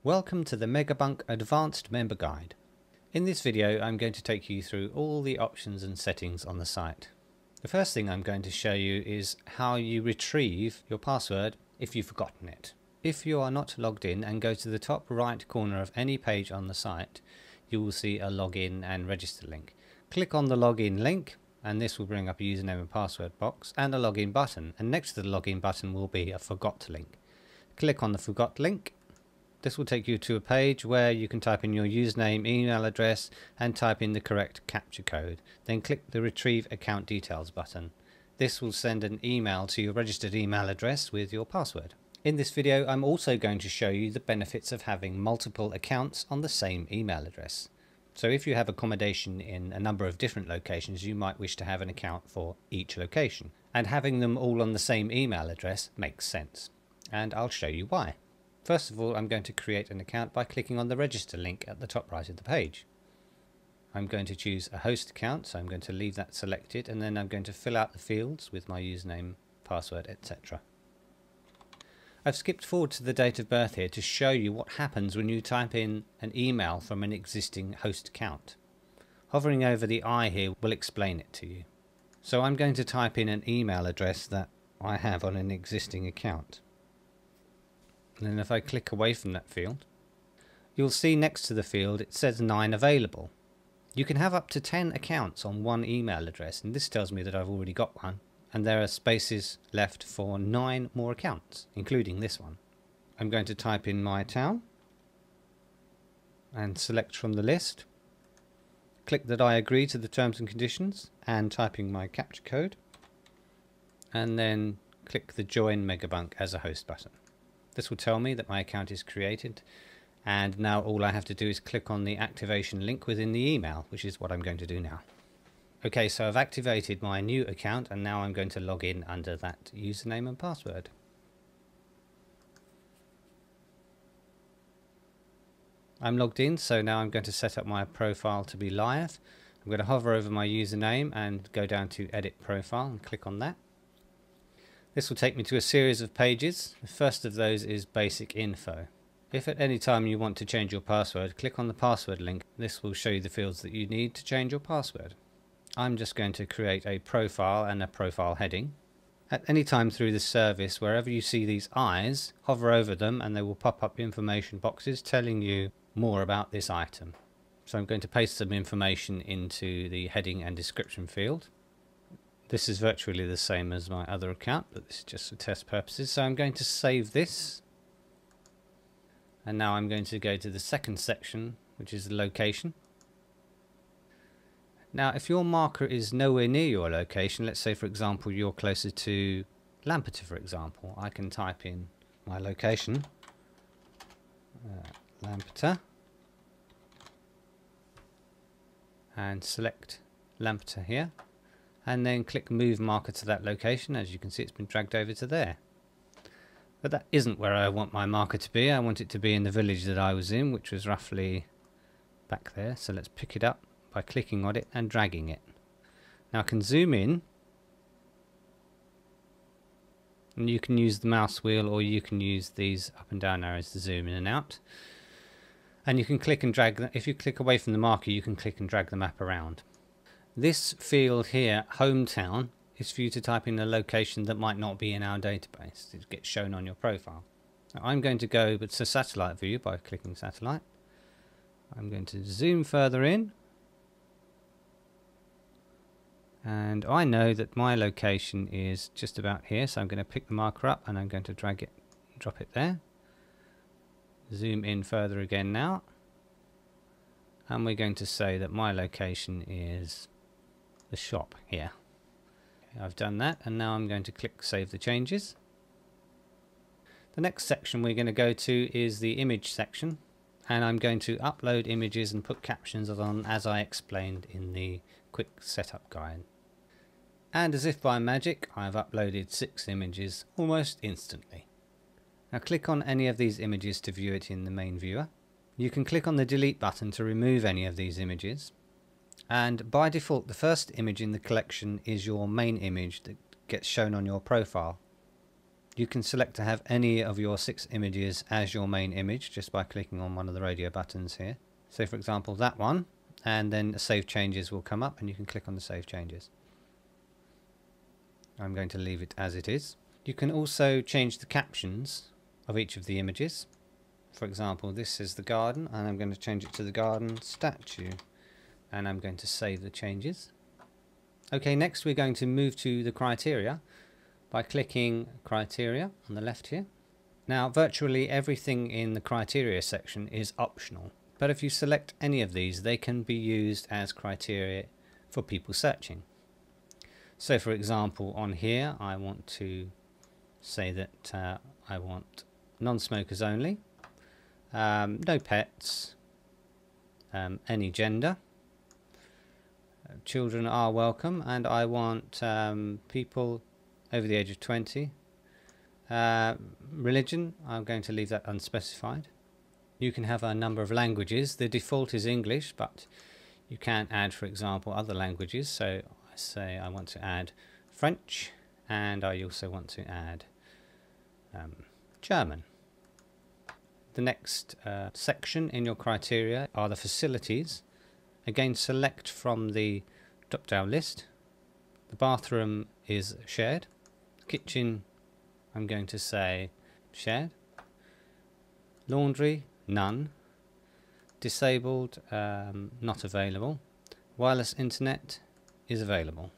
Welcome to the Megabunk Advanced Member Guide. In this video I'm going to take you through all the options and settings on the site. The first thing I'm going to show you is how you retrieve your password if you've forgotten it. If you are not logged in and go to the top right corner of any page on the site, you will see a login and register link. Click on the login link and this will bring up a username and password box and a login button, and next to the login button will be a forgot link. Click on the forgot link. This will take you to a page where you can type in your username, email address and type in the correct captcha code. Then click the retrieve account details button. This will send an email to your registered email address with your password. In this video I'm also going to show you the benefits of having multiple accounts on the same email address. So if you have accommodation in a number of different locations, you might wish to have an account for each location. And having them all on the same email address makes sense. And I'll show you why. First of all, I'm going to create an account by clicking on the register link at the top right of the page. I'm going to choose a host account, so I'm going to leave that selected, and then I'm going to fill out the fields with my username, password, etc. I've skipped forward to the date of birth here to show you what happens when you type in an email from an existing host account. Hovering over the I here will explain it to you. So I'm going to type in an email address that I have on an existing account. And then if I click away from that field, you'll see next to the field it says 9 available. You can have up to 10 accounts on one email address, and this tells me that I've already got one, and there are spaces left for 9 more accounts, including this one. I'm going to type in my town and select from the list. Click that I agree to the terms and conditions and typing my captcha code, and then click the join Megabunk as a host button. This will tell me that my account is created, and now all I have to do is click on the activation link within the email, which is what I'm going to do now. Okay, so I've activated my new account and now I'm going to log in under that username and password. I'm logged in, so now I'm going to set up my profile to be live. I'm going to hover over my username and go down to edit profile and click on that. This will take me to a series of pages. The first of those is basic info. If at any time you want to change your password, click on the password link. This will show you the fields that you need to change your password. I'm just going to create a profile and a profile heading. At any time through the service, wherever you see these eyes, hover over them and they will pop up information boxes telling you more about this item. So I'm going to paste some information into the heading and description field. This is virtually the same as my other account, but this is just for test purposes. So I'm going to save this. And now I'm going to go to the second section, which is the location. Now, if your marker is nowhere near your location, let's say, for example, you're closer to Lampeter, for example, I can type in my location, Lampeter, and select Lampeter here. And then click move marker to that location. As you can see, it's been dragged over to there. But that isn't where I want my marker to be. I want it to be in the village that I was in, which was roughly back there. So let's pick it up by clicking on it and dragging it. Now I can zoom in, and you can use the mouse wheel or you can use these up and down arrows to zoom in and out. And you can click and drag. If you click away from the marker, you can click and drag the map around. This field here, hometown, is for you to type in a location that might not be in our database. It gets shown on your profile. Now I'm going to go to satellite view by clicking satellite. I'm going to zoom further in. And I know that my location is just about here, so I'm going to pick the marker up and I'm going to drag it, drop it there. Zoom in further again now. And we're going to say that my location is the shop here. Okay, I've done that, and now I'm going to click save the changes. The next section we're going to go to is the image section, and I'm going to upload images and put captions on as I explained in the quick setup guide. And as if by magic, I've uploaded 6 images almost instantly. Now click on any of these images to view it in the main viewer. You can click on the delete button to remove any of these images. And by default, the first image in the collection is your main image that gets shown on your profile. You can select to have any of your 6 images as your main image just by clicking on one of the radio buttons here. So for example that one, and then Save Changes will come up and you can click on the Save Changes. I'm going to leave it as it is. You can also change the captions of each of the images. For example, this is the garden and I'm going to change it to the garden statue, and I'm going to save the changes. Okay, next we're going to move to the criteria by clicking criteria on the left here. Now virtually everything in the criteria section is optional, but if you select any of these they can be used as criteria for people searching. So for example on here I want to say that I want non-smokers only, no pets, any gender, children are welcome, and I want people over the age of 20. Religion, I'm going to leave that unspecified. You can have a number of languages. The default is English, but you can add, for example, other languages. So I say I want to add French, and I also want to add German. The next section in your criteria are the facilities. Again, select from the drop-down list. The bathroom is shared. Kitchen, I'm going to say shared. Laundry, none. Disabled, not available. Wireless internet is available.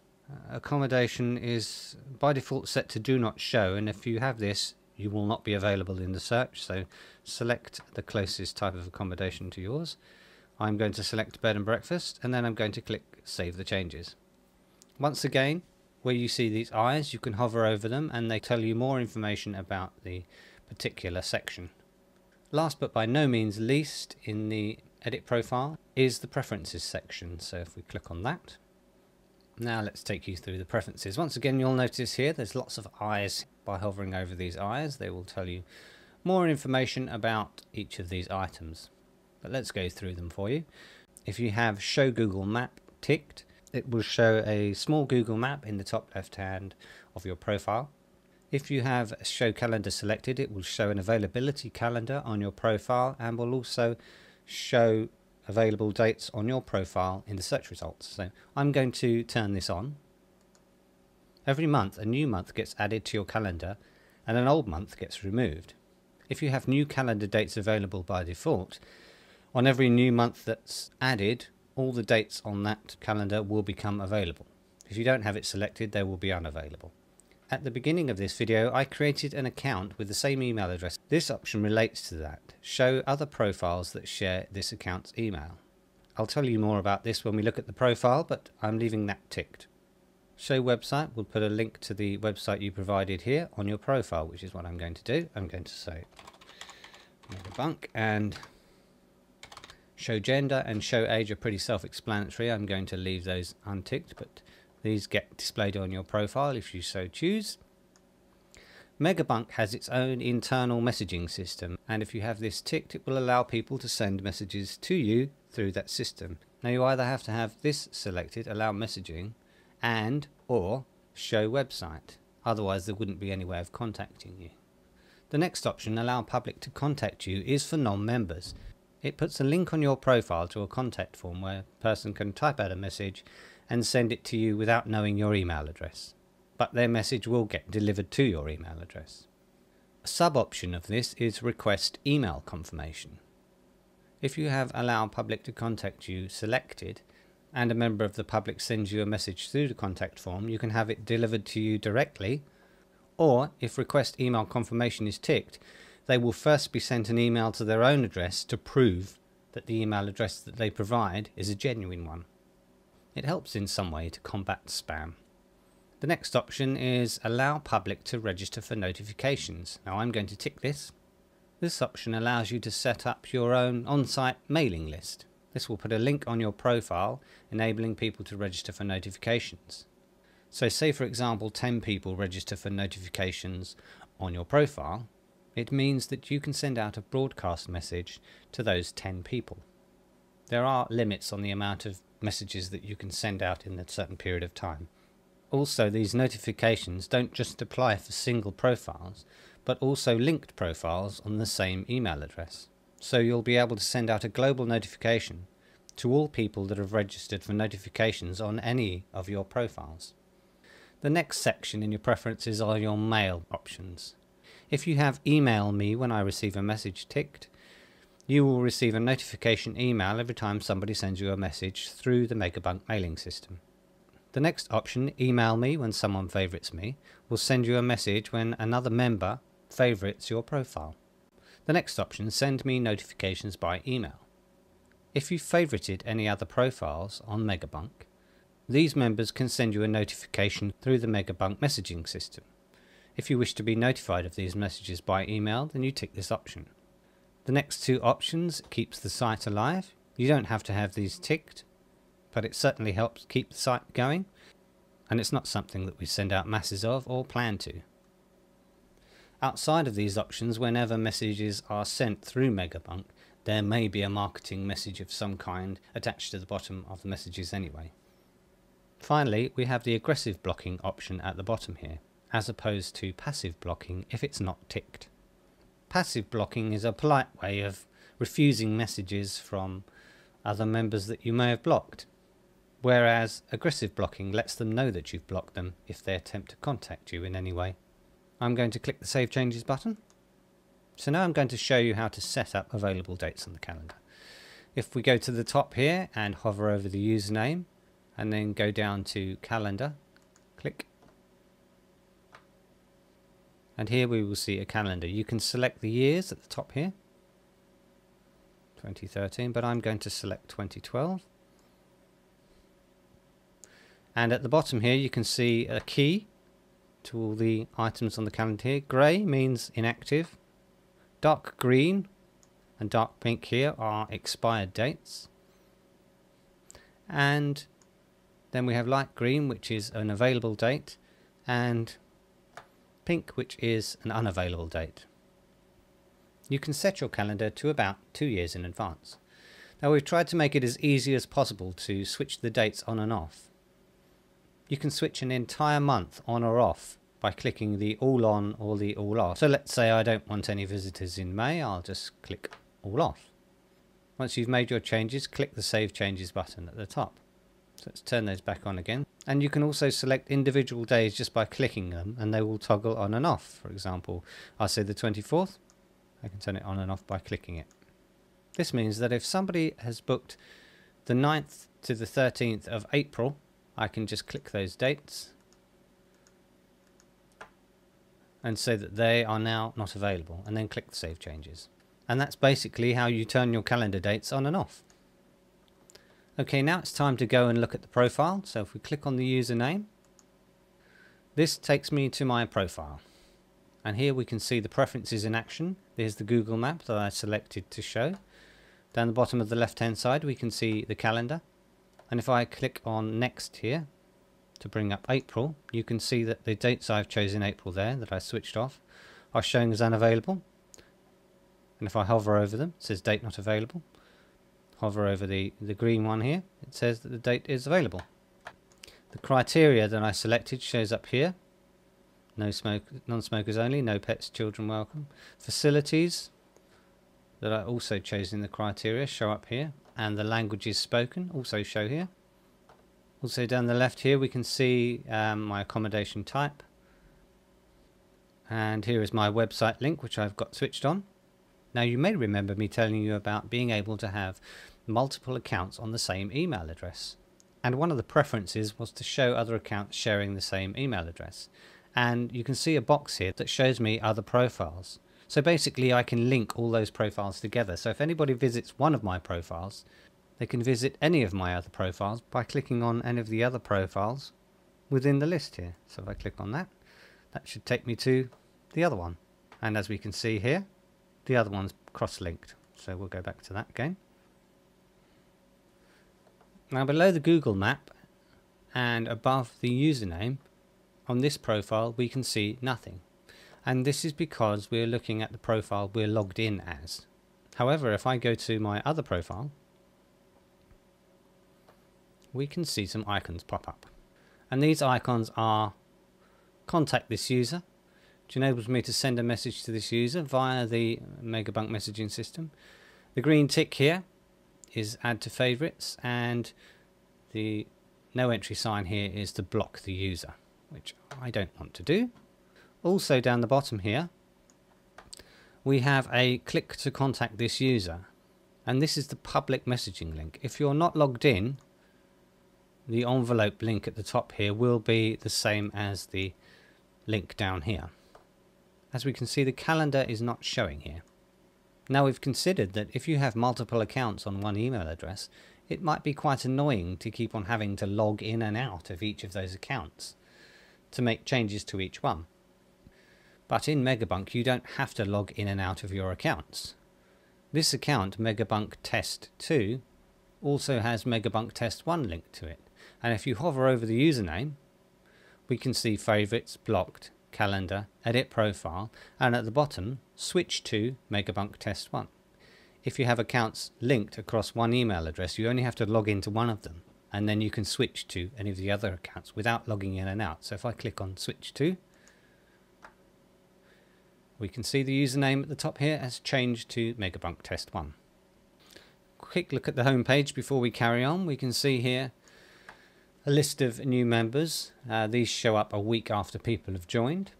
Accommodation is by default set to do not show, and if you have this you will not be available in the search, so select the closest type of accommodation to yours. I'm going to select bed and breakfast, and then I'm going to click Save the Changes. Once again, where you see these eyes, you can hover over them and they tell you more information about the particular section. Last but by no means least in the edit profile is the preferences section. So if we click on that, now let's take you through the preferences. Once again, you'll notice here there's lots of eyes. By hovering over these eyes, they will tell you more information about each of these items. But let's go through them for you. If you have Show Google Map ticked, it will show a small Google map in the top left hand of your profile. If you have Show Calendar selected, it will show an availability calendar on your profile and will also show available dates on your profile in the search results. So I'm going to turn this on. Every month a new month gets added to your calendar and an old month gets removed. If you have new calendar dates available by default, on every new month that's added, all the dates on that calendar will become available. If you don't have it selected, they will be unavailable. At the beginning of this video, I created an account with the same email address. This option relates to that. Show other profiles that share this account's email. I'll tell you more about this when we look at the profile, but I'm leaving that ticked. Show website will put a link to the website you provided here on your profile, which is what I'm going to do. I'm going to say Megabunk, and show gender and show age are pretty self-explanatory. I'm going to leave those unticked, but these get displayed on your profile if you so choose. Megabunk has its own internal messaging system, and if you have this ticked, it will allow people to send messages to you through that system. Now you either have to have this selected, allow messaging, and or show website, otherwise there wouldn't be any way of contacting you. The next option, allow public to contact you, is for non-members. It puts a link on your profile to a contact form where a person can type out a message and send it to you without knowing your email address, but their message will get delivered to your email address. A sub-option of this is request email confirmation. If you have allow public to contact you selected, and a member of the public sends you a message through the contact form, you can have it delivered to you directly, or if request email confirmation is ticked, they will first be sent an email to their own address to prove that the email address that they provide is a genuine one. It helps in some way to combat spam. The next option is allow public to register for notifications. Now I'm going to tick this. This option allows you to set up your own on-site mailing list. This will put a link on your profile enabling people to register for notifications. So say for example 10 people register for notifications on your profile. It means that you can send out a broadcast message to those 10 people. There are limits on the amount of messages that you can send out in a certain period of time. Also, these notifications don't just apply for single profiles, but also linked profiles on the same email address. So you'll be able to send out a global notification to all people that have registered for notifications on any of your profiles. The next section in your preferences are your mail options. If you have email me when I receive a message ticked, you will receive a notification email every time somebody sends you a message through the Megabunk mailing system. The next option, email me when someone favorites me, will send you a message when another member favorites your profile. The next option, send me notifications by email. If you favorited any other profiles on Megabunk, these members can send you a notification through the Megabunk messaging system. If you wish to be notified of these messages by email, then you tick this option. The next two options keeps the site alive. You don't have to have these ticked, but it certainly helps keep the site going, and it's not something that we send out masses of or plan to. Outside of these options, whenever messages are sent through Megabunk, there may be a marketing message of some kind attached to the bottom of the messages anyway. Finally, we have the aggressive blocking option at the bottom here, as opposed to passive blocking if it's not ticked. Passive blocking is a polite way of refusing messages from other members that you may have blocked, whereas aggressive blocking lets them know that you've blocked them if they attempt to contact you in any way. I'm going to click the Save Changes button. So now I'm going to show you how to set up available dates on the calendar. If we go to the top here and hover over the username and then go down to Calendar, click. And here we will see a calendar. You can select the years at the top here, 2013, but I'm going to select 2012. And at the bottom here you can see a key to all the items on the calendar here. Grey means inactive. Dark green and dark pink here are expired dates. And then we have light green, which is an available date, and pink, which is an unavailable date. You can set your calendar to about 2 years in advance. Now we've tried to make it as easy as possible to switch the dates on and off. You can switch an entire month on or off by clicking the all on or the all off. So let's say I don't want any visitors in May, I'll just click all off. Once you've made your changes, click the Save Changes button at the top. So let's turn those back on again. And you can also select individual days just by clicking them, and they will toggle on and off. For example, I'll say the 24th. I can turn it on and off by clicking it. This means that if somebody has booked the 9th to the 13th of April, I can just click those dates and say that they are now not available, and then click the Save Changes. And that's basically how you turn your calendar dates on and off. Okay, now it's time to go and look at the profile. So if we click on the username, this takes me to my profile. And here we can see the preferences in action. There's the Google map that I selected to show. Down the bottom of the left hand side we can see the calendar. And if I click on next here to bring up April, you can see that the dates I've chosen April there that I switched off are showing as unavailable. And if I hover over them, it says date not available. Hover over the green one here, it says that the date is available. The criteria that I selected shows up here. No smoke, non-smokers only, no pets, children welcome. Facilities that I also chose in the criteria show up here, and the languages spoken also show here. Also down the left here we can see my accommodation type, and here is my website link which I've got switched on. Now you may remember me telling you about being able to have multiple accounts on the same email address, and one of the preferences was to show other accounts sharing the same email address. And you can see a box here that shows me other profiles. So basically I can link all those profiles together. So if anybody visits one of my profiles, they can visit any of my other profiles by clicking on any of the other profiles within the list here. So if I click on that, that should take me to the other one. And as we can see here, the other one's cross-linked. So we'll go back to that again. Now below the Google map and above the username, on this profile we can see nothing. And this is because we're looking at the profile we're logged in as. However, if I go to my other profile, we can see some icons pop up. And these icons are contact this user, which enables me to send a message to this user via the Megabunk messaging system. The green tick here is add to favorites, and the no entry sign here is to block the user, which I don't want to do. Also down the bottom here we have a click to contact this user, and this is the public messaging link. If you're not logged in, the envelope link at the top here will be the same as the link down here. As we can see, the calendar is not showing here. Now, we've considered that if you have multiple accounts on one email address, it might be quite annoying to keep on having to log in and out of each of those accounts to make changes to each one. But in Megabunk you don't have to log in and out of your accounts. This account, Megabunk Test 2, also has Megabunk Test 1 linked to it, and if you hover over the username we can see favorites, blocked, calendar, edit profile, and at the bottom switch to Megabunk Test 1. If you have accounts linked across one email address, you only have to log into one of them, and then you can switch to any of the other accounts without logging in and out. So if I click on switch to, we can see the username at the top here has changed to Megabunk Test 1. Quick look at the home page before we carry on. We can see here a list of new members. These show up a week after people have joined.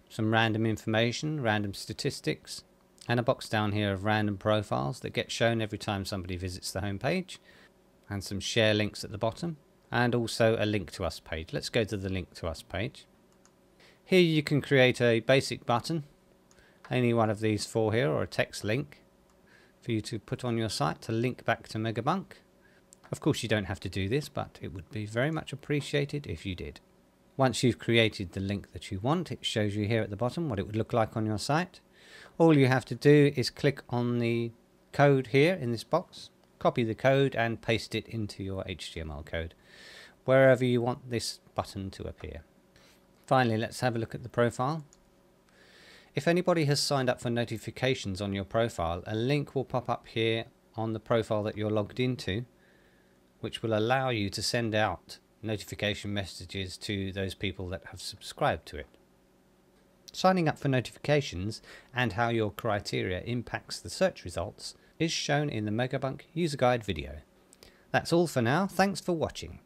Some random information, random statistics, and a box down here of random profiles that get shown every time somebody visits the home page, and some share links at the bottom, and also a link to us page. Let's go to the link to us page. Here you can create a basic button, any one of these four here, or a text link for you to put on your site to link back to Megabunk. Of course you don't have to do this, but it would be very much appreciated if you did. Once you've created the link that you want, it shows you here at the bottom what it would look like on your site. All you have to do is click on the code here in this box, copy the code and paste it into your HTML code wherever you want this button to appear. Finally, let's have a look at the profile. If anybody has signed up for notifications on your profile, a link will pop up here on the profile that you're logged into, which will allow you to send out notification messages to those people that have subscribed to it. Signing up for notifications and how your criteria impacts the search results is shown in the Megabunk user guide video. That's all for now. Thanks for watching.